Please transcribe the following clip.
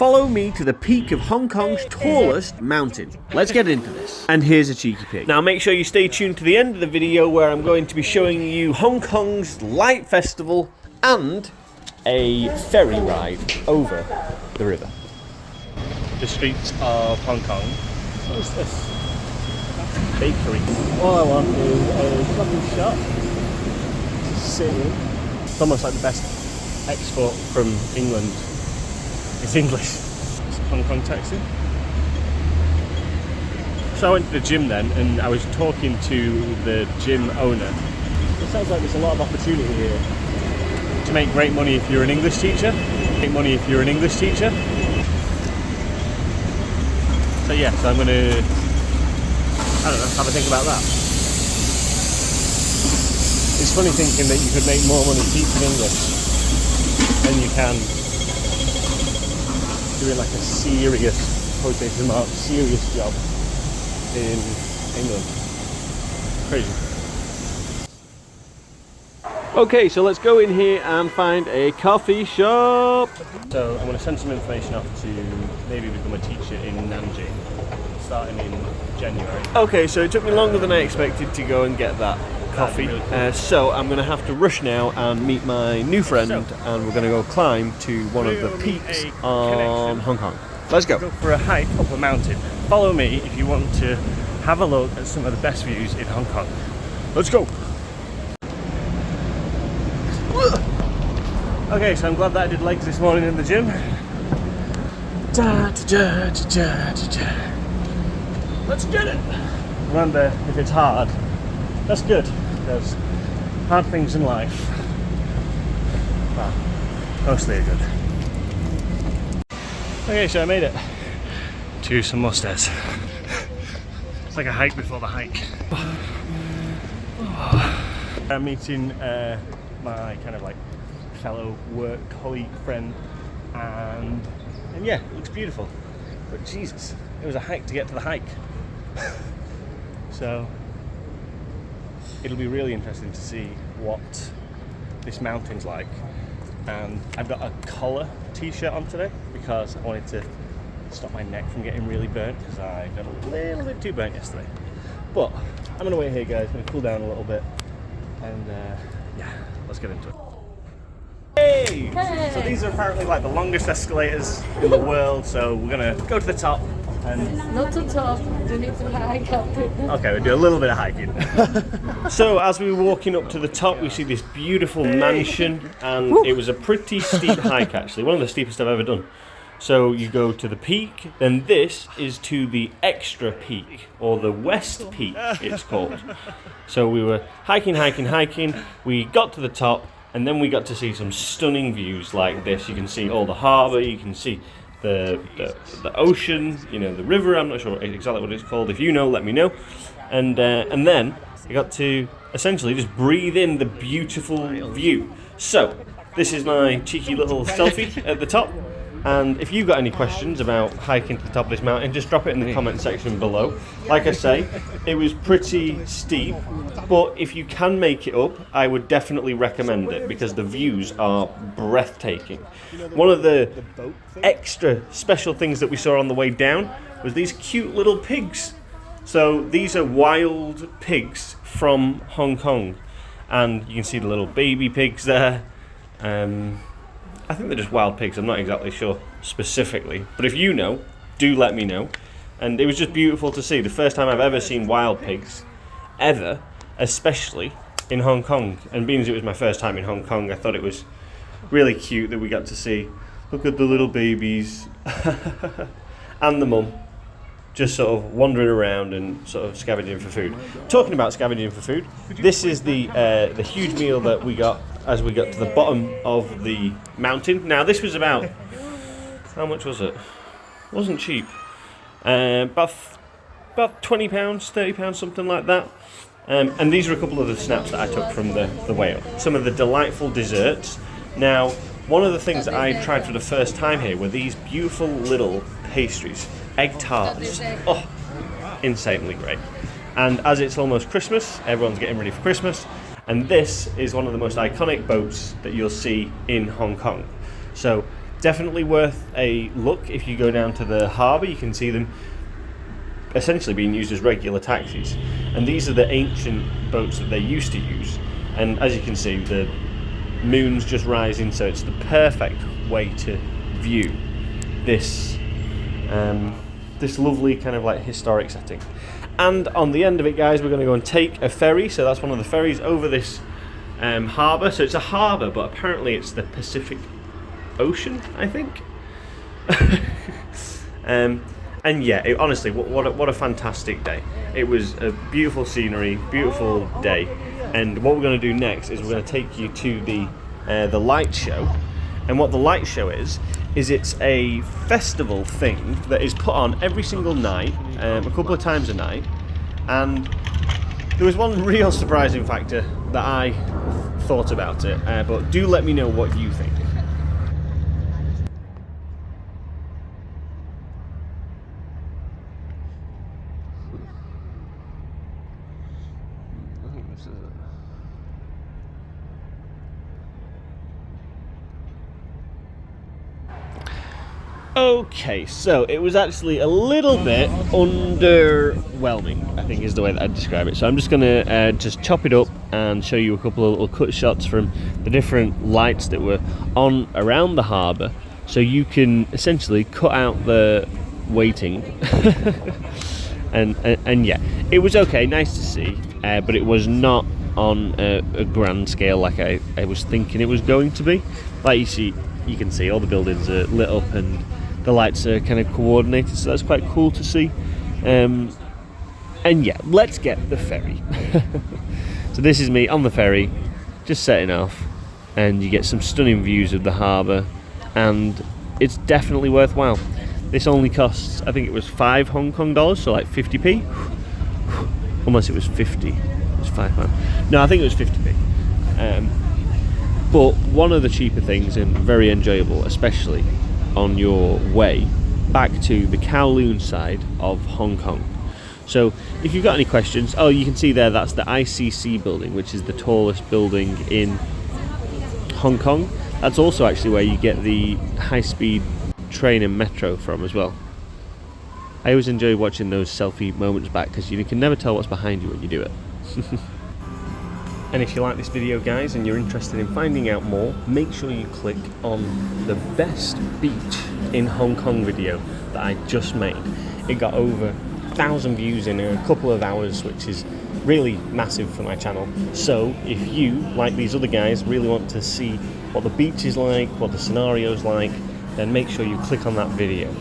Follow me to the peak of Hong Kong's tallest mountain. Let's get into this. And here's a cheeky pig. Now make sure you stay tuned to the end of the video where I'm going to be showing you Hong Kong's Light Festival and a ferry ride over the river. The streets of Hong Kong. What is this? Bakery. All I want is a coffee shop to sit in. It's almost like the best export from England. It's English. It's a Hong Kong taxi. So I went to the gym then, and I was talking to the gym owner. It sounds like there's a lot of opportunity here. To make great money if you're an English teacher. Make money if you're an English teacher. So yeah, so I'm going to, I don't know, have a think about that. It's funny thinking that you could make more money teaching English than you can doing like a serious, quotation mark, serious job in England. Crazy. Okay, so let's go in here and find a coffee shop. So I'm going to send some information off to maybe become a teacher in Nanjing, starting in January. Okay, so it took me longer than I expected to go and get that coffee. Really so I'm going to have to rush now and meet my new friend, and we're going to go climb to one of the peaks on Hong Kong. Let's go. Go for a hike up a mountain. Follow me if you want to have a look at some of the best views in Hong Kong. Let's go. Okay, so I'm glad that I did legs this morning in the gym. Let's get it! Remember, if it's hard, that's good. There's hard things in life. Well, mostly are good. Okay, so I made it to some more stairs. It's like a hike before the hike. I'm meeting my kind of like fellow work colleague friend, and yeah, it looks beautiful, but Jesus, it was a hike to get to the hike. So it'll be really interesting to see what this mountain's like. And I've got a collar t-shirt on today because I wanted to stop my neck from getting really burnt, because I got a little bit too burnt yesterday. But I'm gonna wait here, guys. I'm gonna cool down a little bit, and yeah, let's get into it. Hey! So these are apparently like the longest escalators in the world, so we're gonna go to the top and... Not to top, you need to hike up it. Okay, we'll do a little bit of hiking. So as we were walking up to the top, we see this beautiful mansion, and it was a pretty steep hike actually, one of the steepest I've ever done. So you go to the peak, then this is to the extra peak, or the West Peak it's called. So we were hiking, we got to the top, and then we got to see some stunning views like this. You can see all the harbour, you can see the ocean, you know, the river. I'm not sure exactly what it's called. If you know, let me know. And then I got to essentially just breathe in the beautiful view. So this is my cheeky little selfie at the top. And if you've got any questions about hiking to the top of this mountain, just drop it in the comment section below. Like I say, it was pretty steep, but if you can make it up, I would definitely recommend it because the views are breathtaking. One of the extra special things that we saw on the way down was these cute little pigs. So these are wild pigs from Hong Kong, and you can see the little baby pigs there. I think they're just wild pigs, I'm not exactly sure specifically, but if you know, do let me know. And it was just beautiful to see, the first time I've ever seen wild pigs, ever, especially in Hong Kong. And being as it was my first time in Hong Kong, I thought it was really cute that we got to see, look at the little babies, and the mum, just sort of wandering around and sort of scavenging for food. Talking about scavenging for food, this is the huge meal that we got as we got to the bottom of the mountain. Now this was about, how much was it? It wasn't cheap. About £20, £30, something like that. And these are a couple of the snaps that I took from the way up. Some of the delightful desserts. Now, one of the things that I tried for the first time here were these beautiful little pastries, egg tarts. Oh, insanely great. And as it's almost Christmas, everyone's getting ready for Christmas. And this is one of the most iconic boats that you'll see in Hong Kong. So Definitely worth a look if you go down to the harbour. You can see them essentially being used as regular taxis, and these are the ancient boats that they used to use. And as you can see, the moon's just rising, so it's the perfect way to view this this lovely kind of like historic setting. And on the end of it, guys, we're going to go and take a ferry. So that's one of the ferries over this harbour. So it's a harbour, but apparently it's the Pacific Ocean, I think. And yeah, honestly, what a fantastic day. It was a beautiful scenery, beautiful day. And what we're going to do next is we're going to take you to the light show. And what the light show is it's a festival thing that is put on every single night, a couple of times a night. And there was one real surprising factor that I thought about it, but do let me know what you think. Okay, so it was actually a little bit underwhelming, I think is the way that I'd describe it. So I'm just going to just chop it up and show you a couple of little cut shots from the different lights that were on around the harbour, so you can essentially cut out the waiting. and yeah, it was okay, nice to see, but it was not on a grand scale like I was thinking it was going to be. Like you can see all the buildings are lit up and the lights are kind of coordinated, so that's quite cool to see. And yeah, let's get the ferry. So this is me on the ferry, just setting off, and you get some stunning views of the harbour, and it's definitely worthwhile. This only costs, I think it was $5 Hong Kong, so like 50p. Unless it was 50, it was £5. No, I think it was 50p. But one of the cheaper things, and very enjoyable, especially on your way back to the Kowloon side of Hong Kong. So if you've got any questions, you can see there, that's the ICC building, which is the tallest building in Hong Kong. That's also actually where you get the high-speed train and metro from as well. I always enjoy watching those selfie moments back, because you can never tell what's behind you when you do it. And if you like this video, guys, and you're interested in finding out more, make sure you click on the best beach in Hong Kong video that I just made. It got over 1,000 views in a couple of hours, which is really massive for my channel. So if you, like these other guys, really want to see what the beach is like, what the scenario's like, then make sure you click on that video.